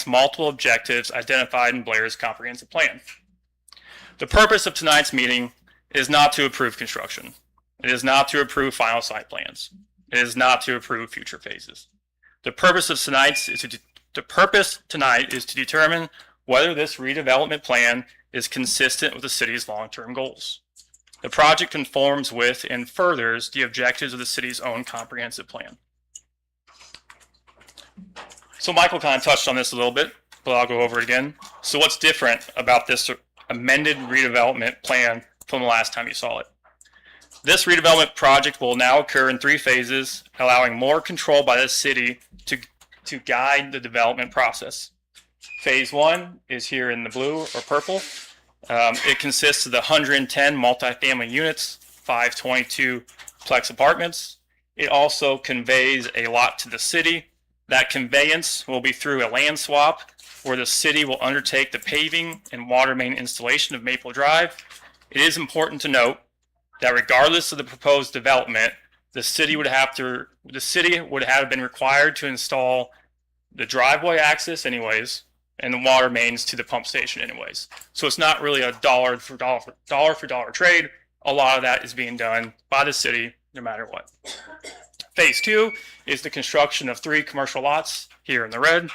multiple objectives identified in Blair's comprehensive plan. The purpose of tonight's meeting is not to approve construction. It is not to approve final site plans. It is not to approve future phases. The purpose tonight is to determine whether this redevelopment plan is consistent with the city's long-term goals. The project conforms with and furthers the objectives of the city's own comprehensive plan. So Michael kind of touched on this a little bit, but I'll go over it again. So what's different about this amended redevelopment plan from the last time you saw it? This redevelopment project will now occur in 3 phases, allowing more control by the city to guide the development process. Phase 1 is here in the blue or purple. It consists of the 110 multifamily units, 522 plex apartments. It also conveys a lot to the city. That conveyance will be through a land swap where the city will undertake the paving and water main installation of Maple Drive. It is important to note that regardless of the proposed development, the city would have been required to install the driveway access anyways and the water mains to the pump station anyways. So it's not really a dollar for dollar trade. A lot of that is being done by the city no matter what. Phase 2 is the construction of 3 commercial lots here in the red.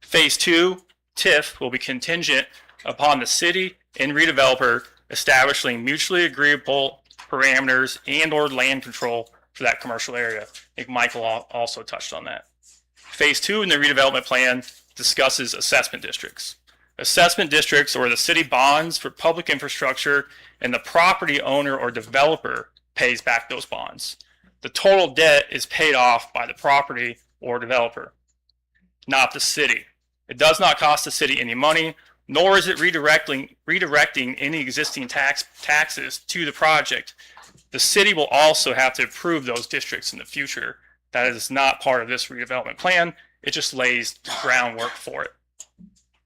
Phase 2, TIF, will be contingent upon the city and redeveloper establishing mutually agreeable parameters and or land control for that commercial area. I think Michael also touched on that. Phase 2 in the redevelopment plan discusses assessment districts. Assessment districts are the city bonds for public infrastructure, and the property owner or developer pays back those bonds. The total debt is paid off by the property or developer, not the city. It does not cost the city any money, nor is it redirecting any existing taxes to the project. The city will also have to approve those districts in the future. That is not part of this redevelopment plan. It just lays groundwork for it.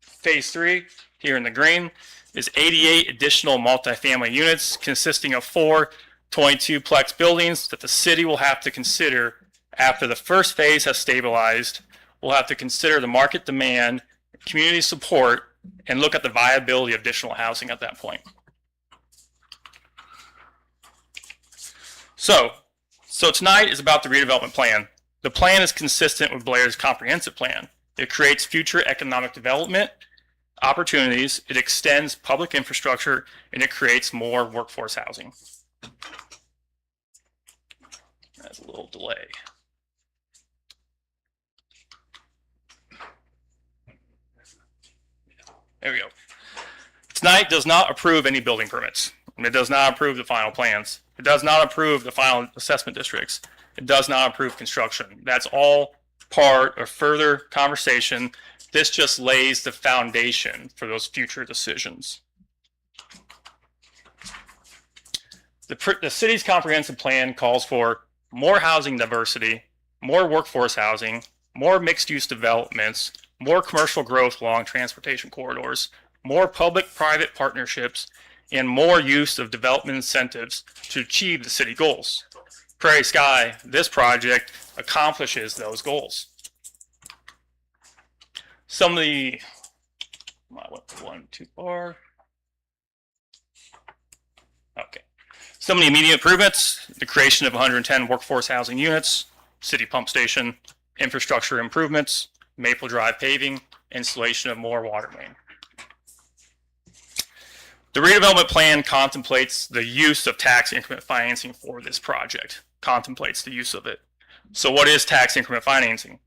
Phase 3, here in the green, is 88 additional multifamily units consisting of 4 22-plex buildings that the city will have to consider after the first phase has stabilized. We'll have to consider the market demand, community support, and look at the viability of additional housing at that point. So tonight is about the redevelopment plan. The plan is consistent with Blair's comprehensive plan. It creates future economic development opportunities, it extends public infrastructure, and it creates more workforce housing. That's a little delay. There we go. Tonight does not approve any building permits. It does not approve the final plans. It does not approve the final assessment districts. It does not approve construction. That's all part of further conversation. This just lays the foundation for those future decisions. The city's comprehensive plan calls for more housing diversity, more workforce housing, more mixed-use developments, more commercial growth along transportation corridors, more public-private partnerships, and more use of development incentives to achieve the city goals. Prairie Sky, this project, accomplishes those goals. Some of the, I went one too far. Okay. Some of the immediate improvements: the creation of 110 workforce housing units, city pump station, infrastructure improvements, Maple Drive paving, installation of more water main. The redevelopment plan contemplates the use of tax increment financing for this project, contemplates the use of it. So what is tax increment financing?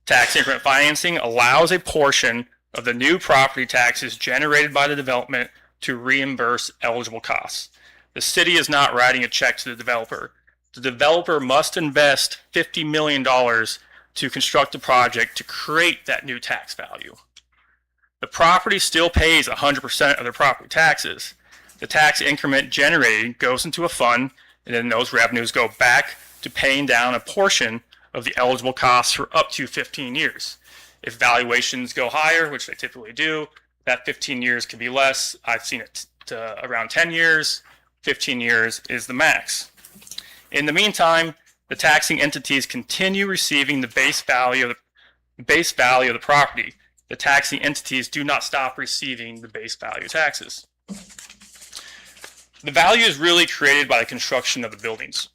Tax increment financing allows a portion of the new property taxes generated by the development to reimburse eligible costs. The city is not writing a check to the developer. The developer must invest $50 million to construct a project to create that new tax value. The property still pays 100% of their property taxes. The tax increment generated goes into a fund, and then those revenues go back to paying down a portion of the eligible costs for up to 15 years. If valuations go higher, which they typically do, that 15 years can be less. I've seen it to around 10 years. 15 years is the max. In the meantime, the taxing entities continue receiving the base value of the property. the taxing entities do not stop receiving the base value taxes. The value is really created by the construction of the buildings.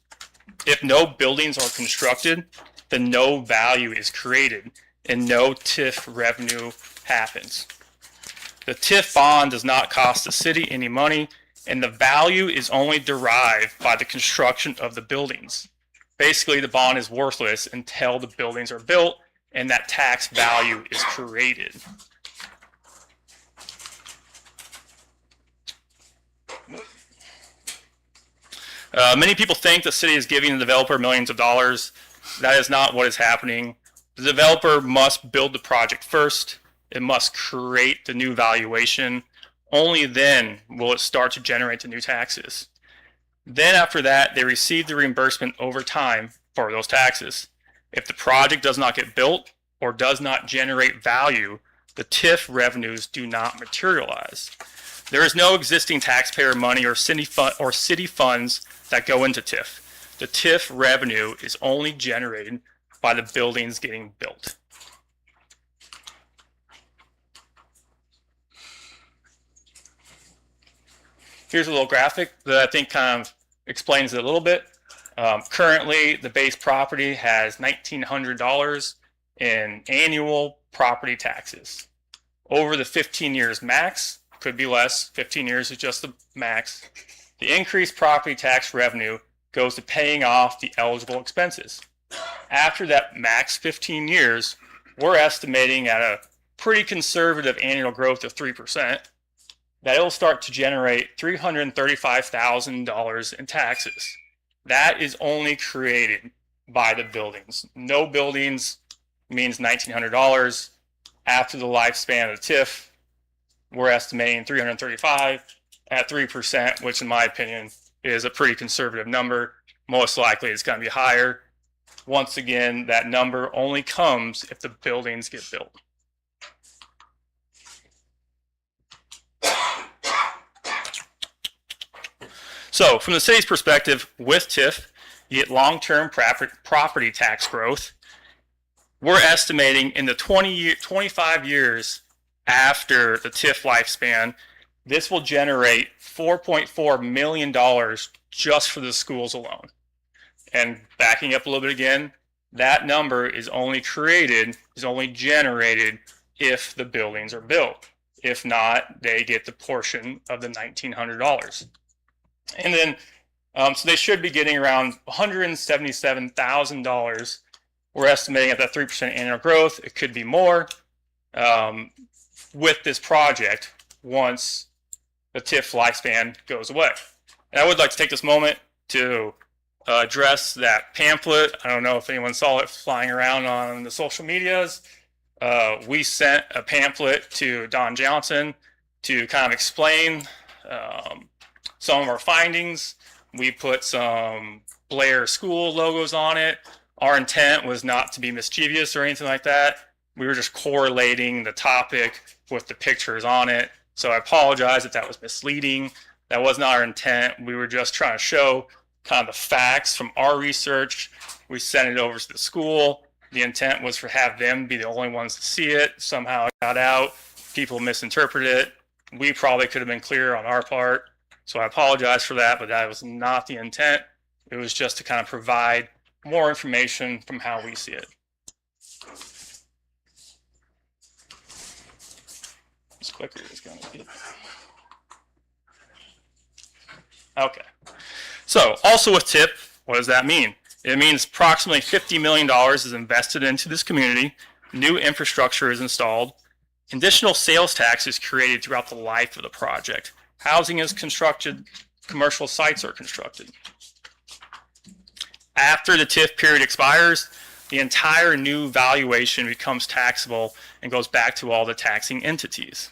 If no buildings are constructed, then no value is created and no TIF revenue happens. The TIF bond does not cost the city any money, and the value is only derived by the construction of the buildings. Basically, the bond is worthless until the buildings are built and that tax value is created. Many people think the city is giving the developer millions of dollars. That is not what is happening. The developer must build the project first. It must create the new valuation. Only then will it start to generate the new taxes. Then after that, they receive the reimbursement over time for those taxes. If the project does not get built or does not generate value, the TIF revenues do not materialize. There is no existing taxpayer money or city funds that go into TIF. The TIF revenue is only generated by the buildings getting built. Here's a little graphic that I think kind of explains it a little bit. Currently, the base property has $1,900 in annual property taxes. Over the 15 years max, could be less, 15 years is just the max, the increased property tax revenue goes to paying off the eligible expenses. After that max 15 years, we're estimating at a pretty conservative annual growth of 3%, that it'll start to generate $335,000 in taxes. That is only created by the buildings. No buildings means $1,900. After the lifespan of the TIF, we're estimating $335,000 at 3%, which in my opinion is a pretty conservative number. Most likely it's going to be higher. Once again, that number only comes if the buildings get built. So from the city's perspective, with TIF, you get long-term property tax growth. We're estimating in the 25 years after the TIF lifespan, this will generate $4.4 million just for the schools alone. And backing up a little bit again, that number is only generated if the buildings are built. If not, they get the portion of the $1,900. And then, so they should be getting around $177,000. We're estimating at that 3% annual growth. It could be more with this project once the TIF lifespan goes away. And I would like to take this moment to address that pamphlet. I don't know if anyone saw it flying around on the social medias. We sent a pamphlet to Don Johnson to kind of explain some of our findings. We put some Blair School logos on it. Our intent was not to be mischievous or anything like that. We were just correlating the topic with the pictures on it. So I apologize if that was misleading. That was not our intent. We were just trying to show kind of the facts from our research. We sent it over to the school. The intent was to have them be the only ones to see it. Somehow it got out. People misinterpreted it. We probably could have been clearer on our part. So I apologize for that, but that was not the intent. It was just to kind of provide more information from how we see it. This clicker is going to be... Okay. So also with TIP, what does that mean? It means approximately $50 million is invested into this community. New infrastructure is installed. Additional sales tax is created throughout the life of the project. Housing is constructed. Commercial sites are constructed. After the TIF period expires, the entire new valuation becomes taxable and goes back to all the taxing entities.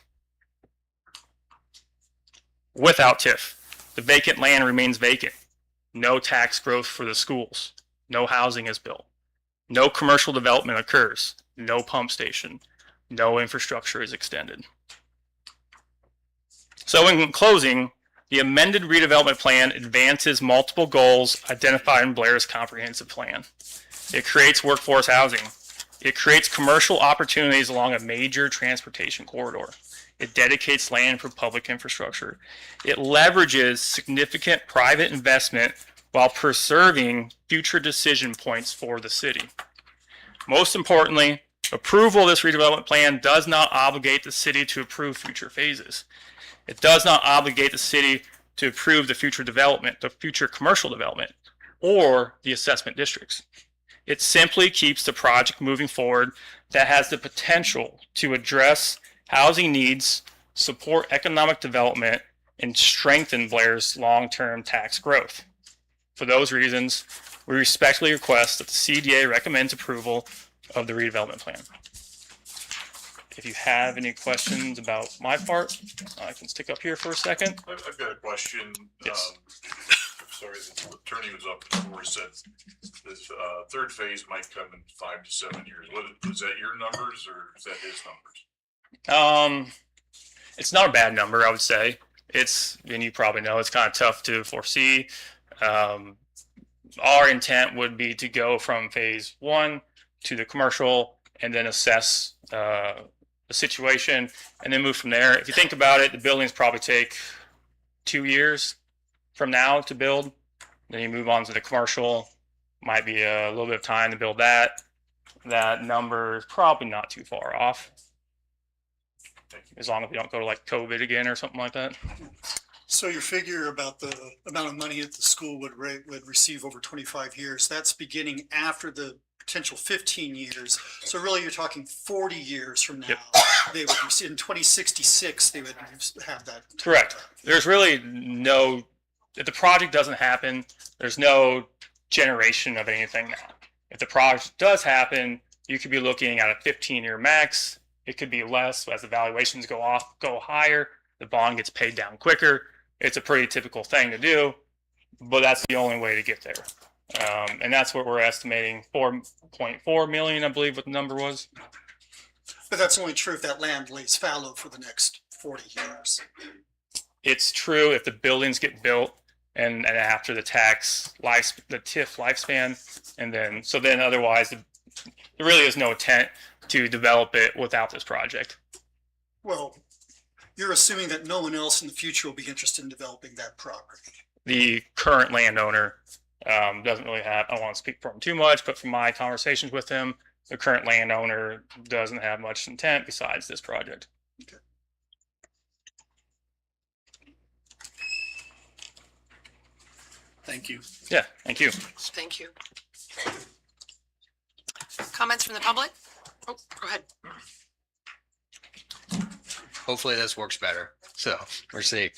Without TIF, the vacant land remains vacant. No tax growth for the schools. No housing is built. No commercial development occurs. No pump station. No infrastructure is extended. So in closing, the amended redevelopment plan advances multiple goals identified in Blair's comprehensive plan. It creates workforce housing. It creates commercial opportunities along a major transportation corridor. It dedicates land for public infrastructure. It leverages significant private investment while preserving future decision points for the city. Most importantly, approval of this redevelopment plan does not obligate the city to approve future phases. It does not obligate the city to approve the future development, the future commercial development, or the assessment districts. It simply keeps the project moving forward that has the potential to address housing needs, support economic development, and strengthen Blair's long-term tax growth. For those reasons, we respectfully request that the CDA recommends approval of the redevelopment plan. If you have any questions about my part, I can stick up here for a second. I've got a question. Yes. Sorry, the attorney was up before. He said this third phase might come in 5 to 7 years. Is that your numbers or is that his numbers? It's not a bad number, I would say. It's, and you probably know, it's kind of tough to foresee. Our intent would be to go from phase 1 to the commercial and then assess the situation and then move from there. If you think about it, the buildings probably take 2 years from now to build. Then you move on to the commercial. Might be a little bit of time to build that. That number is probably not too far off, as long as we don't go to like COVID again or something like that. So your figure about the amount of money that the school would receive over 25 years, that's beginning after the potential 15 years. So really you're talking 40 years from now. Yep. They would receive in 2066, they would have that. Correct. There's really no, if the project doesn't happen, there's no generation of anything now. If the project does happen, you could be looking at a 15-year max. It could be less as the valuations go higher, the bond gets paid down quicker. It's a pretty typical thing to do, but that's the only way to get there. And that's what we're estimating, 4.4 million, I believe what the number was. But that's only true if that land lays fallow for the next 40 years. It's true if the buildings get built and after the TIF lifespan, and then otherwise there really is no intent to develop it without this project. Well, you're assuming that no one else in the future will be interested in developing that property. The current landowner doesn't really have, I don't want to speak for him too much, but from my conversations with him, the current landowner doesn't have much intent besides this project. Okay. Thank you. Yeah, thank you. Thank you. Comments from the public? Oh, go ahead. Hopefully this works better. So we're seeing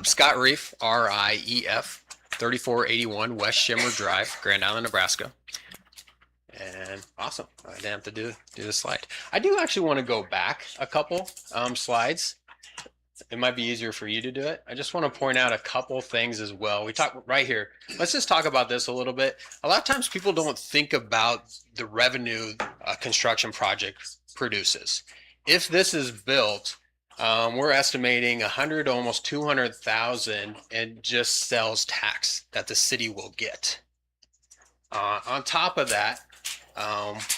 Scott Reef, RIEF, 3481 West Shimmer Drive, Grand Island, Nebraska. And awesome. I didn't have to do the slide. I do actually want to go back a couple slides. It might be easier for you to do it. I just want to point out a couple things as well. We talk right here. Let's just talk about this a little bit. A lot of times people don't think about the revenue a construction project produces. If this is built, we're estimating 100 to almost 200,000 in just sales tax that the city will get. On top of that,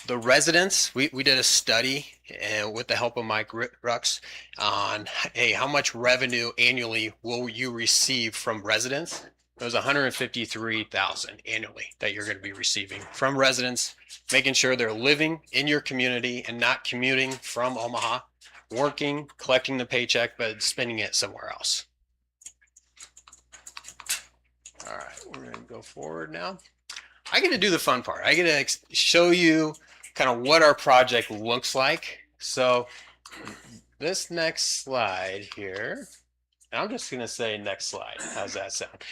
the residents, we did a study with the help of Mike Rux on, hey, how much revenue annually will you receive from residents? It was 153,000 annually that you're going to be receiving from residents, making sure they're living in your community and not commuting from Omaha, working, collecting the paycheck, but spending it somewhere else. All right, we're going to go forward now. I get to do the fun part. I get to show you kind of what our project looks like. So this next slide here, and I'm just going to say next slide. How's that sound?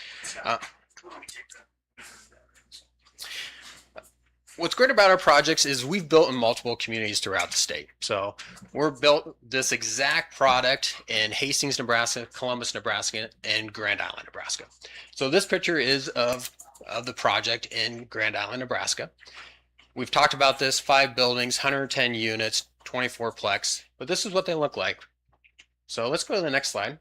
What's great about our projects is we've built in multiple communities throughout the state. So we're built this exact product in Hastings, Nebraska, Columbus, Nebraska, and Grand Island, Nebraska. So this picture is of the project in Grand Island, Nebraska. We've talked about this, 5 buildings, 110 units, 24 plex, but this is what they look like. So let's go to the next slide.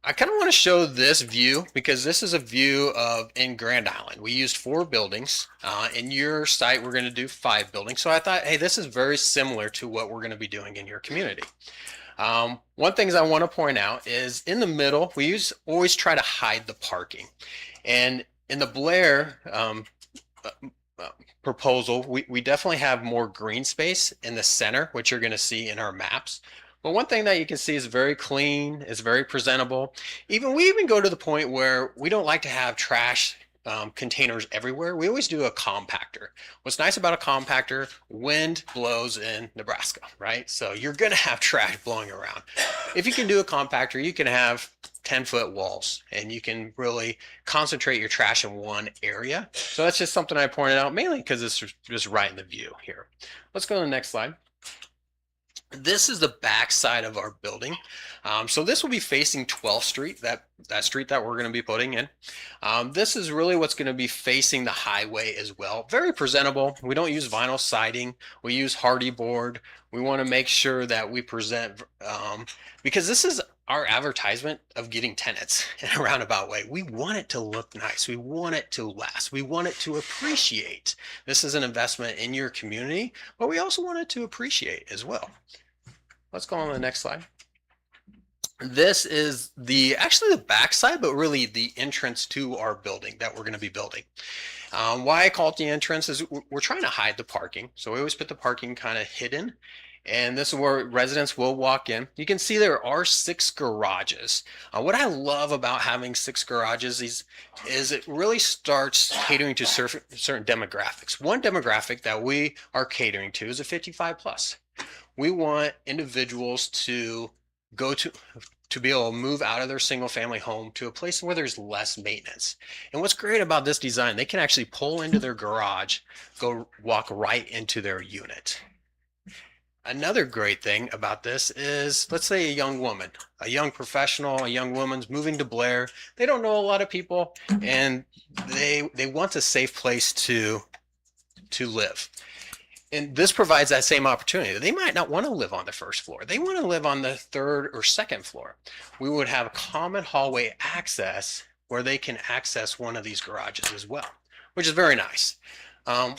I kind of want to show this view because this is a view of in Grand Island. We used 4 buildings. In your site, we're going to do 5 buildings. So I thought, hey, this is very similar to what we're going to be doing in your community. One thing I want to point out is in the middle, we always try to hide the parking. And in the Blair proposal, we definitely have more green space in the center, which you're going to see in our maps. But one thing that you can see is very clean, it's very presentable. We even go to the point where we don't like to have trash containers everywhere. We always do a compactor. What's nice about a compactor, wind blows in Nebraska, right? So you're going to have trash blowing around. If you can do a compactor, you can have 10-foot walls and you can really concentrate your trash in one area. So that's just something I pointed out mainly because it's just right in the view here. Let's go to the next slide. This is the back side of our building. So this will be facing 12th Street, that street that we're going to be putting in. This is really what's going to be facing the highway as well. Very presentable. We don't use vinyl siding. We use hardy board. We want to make sure that we present, because this is our advertisement of getting tenants in a roundabout way. We want it to look nice. We want it to last. We want it to appreciate. This is an investment in your community, but we also want it to appreciate as well. Let's go on to the next slide. This is actually the back side, but really the entrance to our building that we're going to be building. Why I call it the entrance is we're trying to hide the parking. So we always put the parking kind of hidden. And this is where residents will walk in. You can see there are 6 garages. What I love about having 6 garages is it really starts catering to certain demographics. One demographic that we are catering to is a 55 plus. We want individuals to go to be able to move out of their single family home to a place where there's less maintenance. And what's great about this design, they can actually pull into their garage, go walk right into their unit. Another great thing about this is, let's say a young woman, a young professional, a young woman's moving to Blair. They don't know a lot of people and they want a safe place to live. And this provides that same opportunity. They might not want to live on the first floor. They want to live on the 3rd or 2nd floor. We would have common hallway access where they can access one of these garages as well, which is very nice.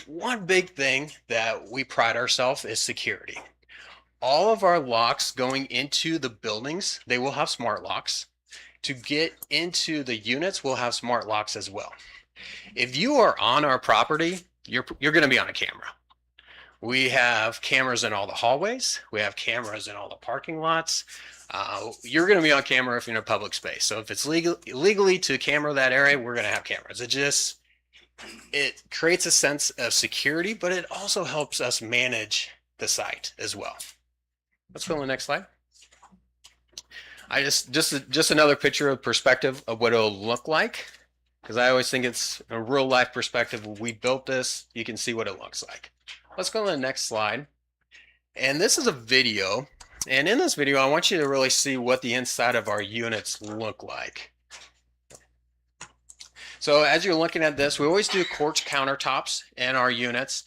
One big thing that we pride ourselves is security. All of our locks going into the buildings, they will have smart locks. To get into the units, we'll have smart locks as well. If you are on our property, you're going to be on a camera. We have cameras in all the hallways. We have cameras in all the parking lots. You're going to be on camera if you're in a public space. So if it's legally to camera that area, we're going to have cameras. It creates a sense of security, but it also helps us manage the site as well. Let's go to the next slide. Just another picture of perspective of what it'll look like, because I always think it's a real life perspective. We built this, you can see what it looks like. Let's go to the next slide. And this is a video. And in this video, I want you to really see what the inside of our units look like. So as you're looking at this, we always do quartz countertops in our units.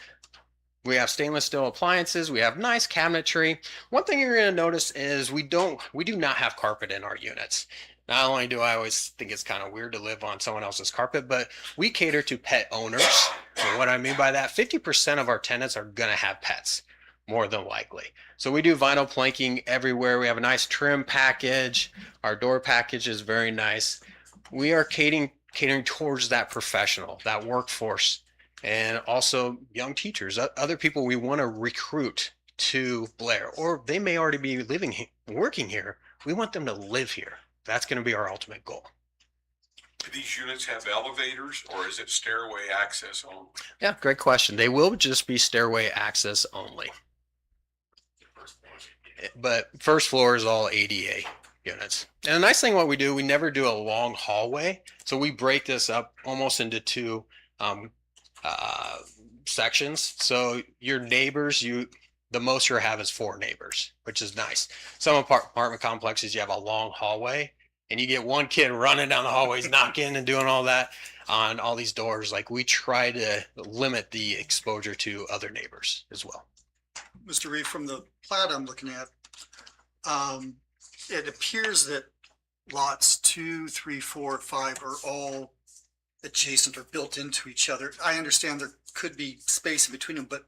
We have stainless steel appliances. We have nice cabinetry. One thing you're going to notice is we do not have carpet in our units. Not only do I always think it's kind of weird to live on someone else's carpet, but we cater to pet owners. And what I mean by that, 50% of our tenants are going to have pets, more than likely. So we do vinyl planking everywhere. We have a nice trim package. Our door package is very nice. We are catering towards that professional, that workforce, and also young teachers, other people we want to recruit to Blair, or they may already be living here, working here. We want them to live here. That's going to be our ultimate goal. Do these units have elevators or is it stairway access only? Yeah, great question. They will just be stairway access only. But first floor is all ADA units. And the nice thing what we do, we never do a long hallway. So we break this up almost into 2 sections. So your neighbors, the most you have is 4 neighbors, which is nice. Some apartment complexes, you have a long hallway and you get one kid running down the hallways, knocking and doing all that on all these doors. Like, we try to limit the exposure to other neighbors as well. Mr. Reed, from the plat I'm looking at, it appears that lots 2, 3, 4, 5 are all adjacent or built into each other. I understand there could be space in between them, but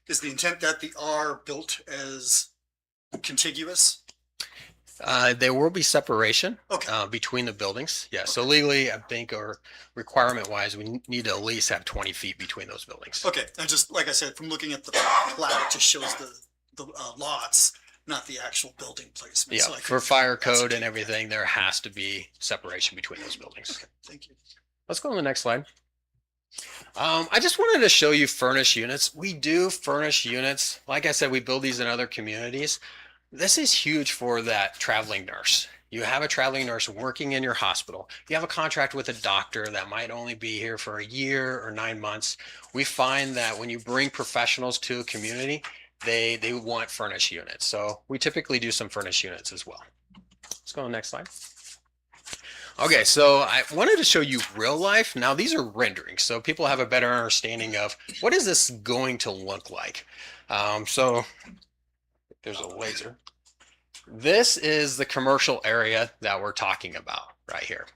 is the intent that they are built as contiguous? There will be separation Okay. between the buildings. Yeah. So legally, I think, or requirement wise, we need to at least have 20 feet between those buildings. Okay, I just, like I said, from looking at the plat, it just shows the lots, not the actual building placement. Yeah. So I For could fire code ascertain and that. everything, there has to be separation between those buildings. Okay, thank you. Let's go on the next slide. I just wanted to show you furnished units. We do furnish units. Like I said, we build these in other communities. This is huge for that traveling nurse. You have a traveling nurse working in your hospital. You have a contract with a doctor that might only be here for a year or 9 months. We find that when you bring professionals to a community, they want furnished units. So we typically do some furnished units as well. Let's go on the next slide. Okay, so I wanted to show you real life. Now these are renderings, so people have a better understanding of what is this going to look like. So there's a laser. This is the commercial area that we're talking about right here.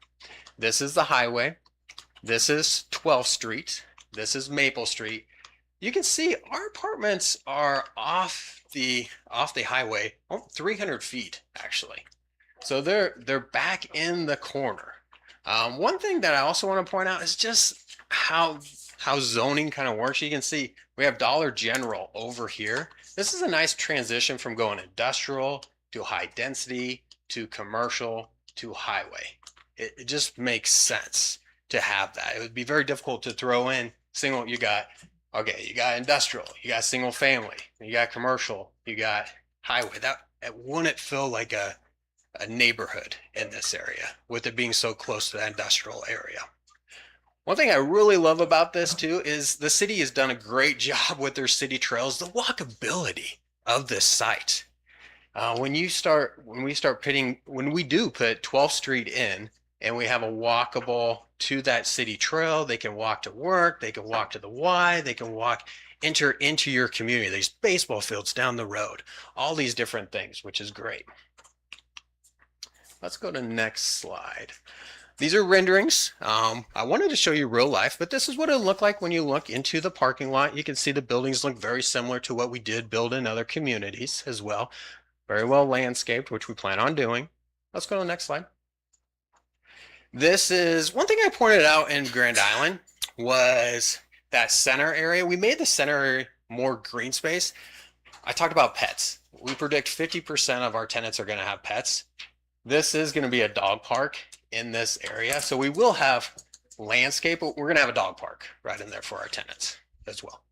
This is the highway. This is 12th Street. This is Maple Street. You can see our apartments are off the highway, 300 feet actually. So they're back in the corner. One thing that I also want to point out is just how zoning kind of works. You can see we have Dollar General over here. This is a nice transition from going industrial to high density to commercial to highway. It just makes sense to have that. It would be very difficult to throw in single. You got industrial, you got single family, you got commercial, you got highway. That it wouldn't feel like a neighborhood in this area with it being so close to that industrial area. One thing I really love about this too is the city has done a great job with their city trails, the walkability of this site. When we do put 12th Street in and we have a walkable to that city trail, they can walk to work, they can walk to the Y, they can enter into your community. There's baseball fields down the road, all these different things, which is great. Let's go to the next slide. These are renderings. I wanted to show you real life, but this is what it'll look like when you look into the parking lot. You can see the buildings look very similar to what we did build in other communities as well. Very well landscaped, which we plan on doing. Let's go to the next slide. This is one thing I pointed out in Grand Island was that center area. We made the center area more green space. I talked about pets. We predict 50% of our tenants are going to have pets. This is going to be a dog park in this area. So we will have landscape, but we're going to have a dog park right in there for our tenants as well.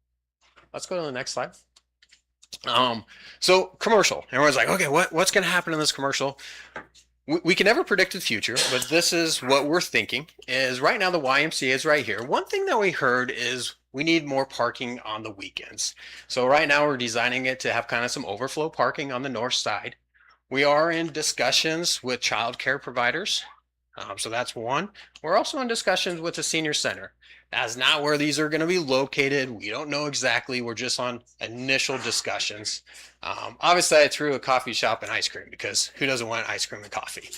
Let's go to the next slide. So commercial, everyone's like, okay, what's going to happen in this commercial? We can never predict the future, but this is what we're thinking is right now the YMCA is right here. One thing that we heard is we need more parking on the weekends. So right now we're designing it to have kind of some overflow parking on the north side. We are in discussions with childcare providers. So that's one. We're also in discussions with the senior center. That's not where these are going to be located. We don't know exactly. We're just on initial discussions. Obviously, I threw a coffee shop and ice cream because who doesn't want ice cream and coffee?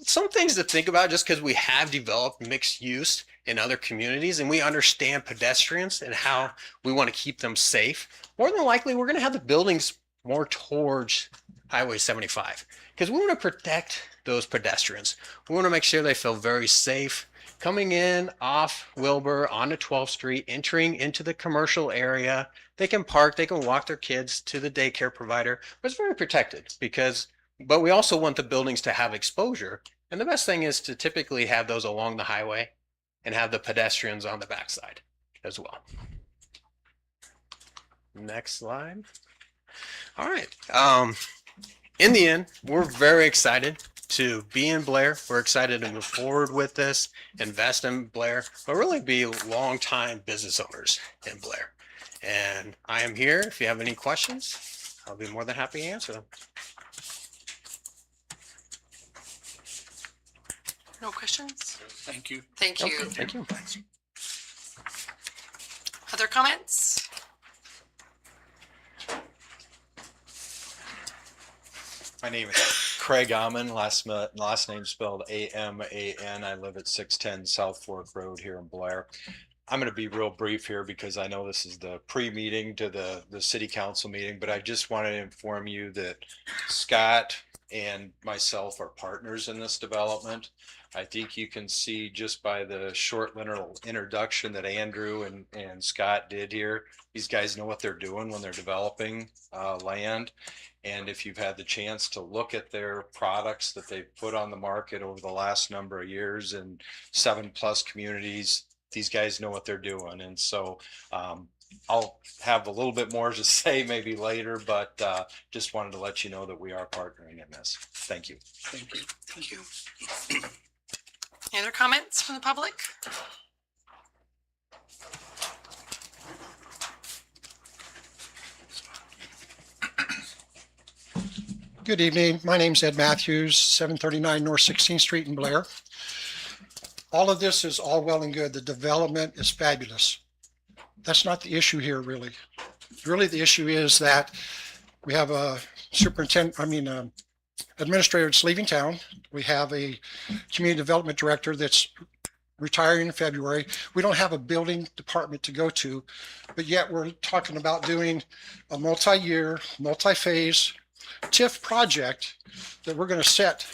Some things to think about just because we have developed mixed use in other communities and we understand pedestrians and how we want to keep them safe. More than likely, we're going to have the buildings more towards Highway 75 because we want to protect those pedestrians. We want to make sure they feel very safe coming in off Wilbur onto 12th Street, entering into the commercial area. They can park, they can walk their kids to the daycare provider, but it's very protected but we also want the buildings to have exposure. And the best thing is to typically have those along the highway and have the pedestrians on the backside as well. Next slide. All right. In the end, we're very excited to be in Blair. We're excited to move forward with this, invest in Blair, but really be long-time business owners in Blair. And I am here. If you have any questions, I'll be more than happy to answer them. No questions? Thank you. Thank you. Okay, thank you. Other comments? My name is Craig Aman, last name spelled Aman. I live at 610 South Fork Road here in Blair. I'm going to be real brief here because I know this is the pre-meeting to the city council meeting, but I just wanted to inform you that Scott and myself are partners in this development. I think you can see just by the short little introduction that Andrew and Scott did here, these guys know what they're doing when they're developing land. And if you've had the chance to look at their products that they've put on the market over the last number of years in 7+ communities, these guys know what they're doing. And so I'll have a little bit more to say maybe later, but just wanted to let you know that we are partnering in this. Thank you. Thank you. Thank you. Any other comments from the public? Good evening. My name's Ed Matthews, 739 North 16th Street in Blair. All of this is all well and good. The development is fabulous. That's not the issue here, really. Really, the issue is that we have a administrator that's leaving town. We have a community development director that's retiring in February. We don't have a building department to go to, but yet we're talking about doing a multi-year, multi-phase TIF project that we're going to set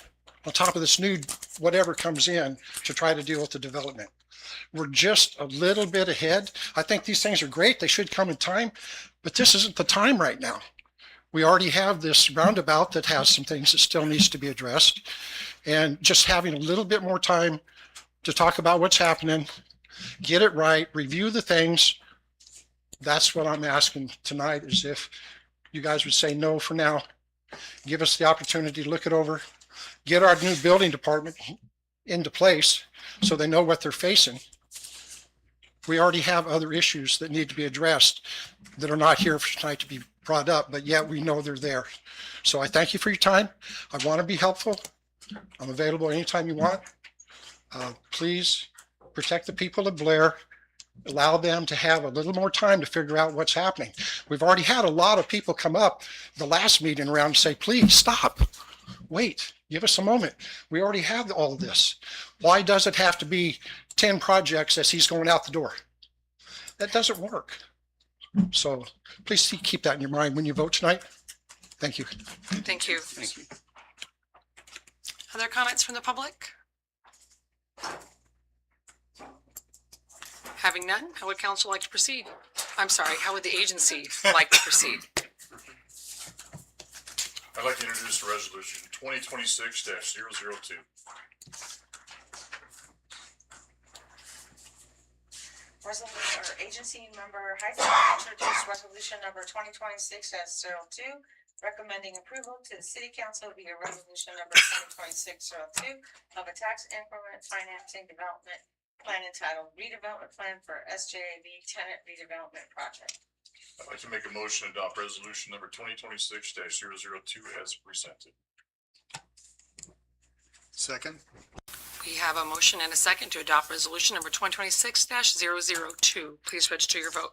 on top of this new whatever comes in to try to deal with the development. We're just a little bit ahead. I think these things are great. They should come in time, but this isn't the time right now. We already have this roundabout that has some things that still needs to be addressed, and just having a little bit more time to talk about what's happening, get it right, review the things. That's what I'm asking tonight, is if you guys would say no for now, give us the opportunity to look it over, get our new building department into place so they know what they're facing. We already have other issues that need to be addressed that are not here for tonight to be brought up, but yet we know they're there. So I thank you for your time. I want to be helpful. I'm available anytime you want. Please protect the people of Blair. Allow them to have a little more time to figure out what's happening. We've already had a lot of people come up the last meeting around and say, please stop, wait, give us a moment. We already have all of this. Why does it have to be 10 projects as he's going out the door? That doesn't work. So please keep that in your mind when you vote tonight. Thank you. Thank you. Thank you. Other comments from the public? Having none, how would council like to proceed? I'm sorry, how would the agency like to proceed? I'd like to introduce resolution 2026-002. Resolution or agency member Heisler introduced resolution number 2026-02, recommending approval to the city council via resolution number 2026-02 of a tax increment financing development plan entitled redevelopment plan for SJAV tenant redevelopment project. I'd like to make a motion to adopt resolution number 2026-002 as presented. Second. We have a motion and a second to adopt resolution number 2026-002. Please register your vote.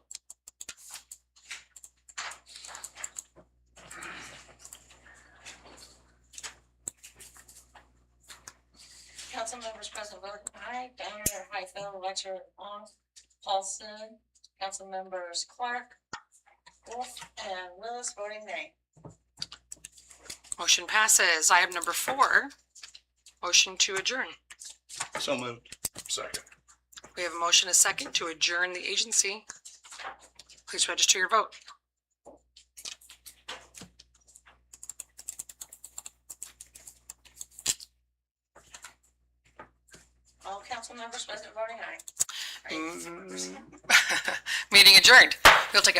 Council members present voting aye. Downer, Highfield, Lecter, Long, Paulson. Council members Clark, Wolf, and Willis voting nay. Motion passes. Item number 4, motion to adjourn. So moved. Second. We have a motion and a second to adjourn the agency. Please register your vote. All council members present voting aye. Meeting adjourned. We'll take a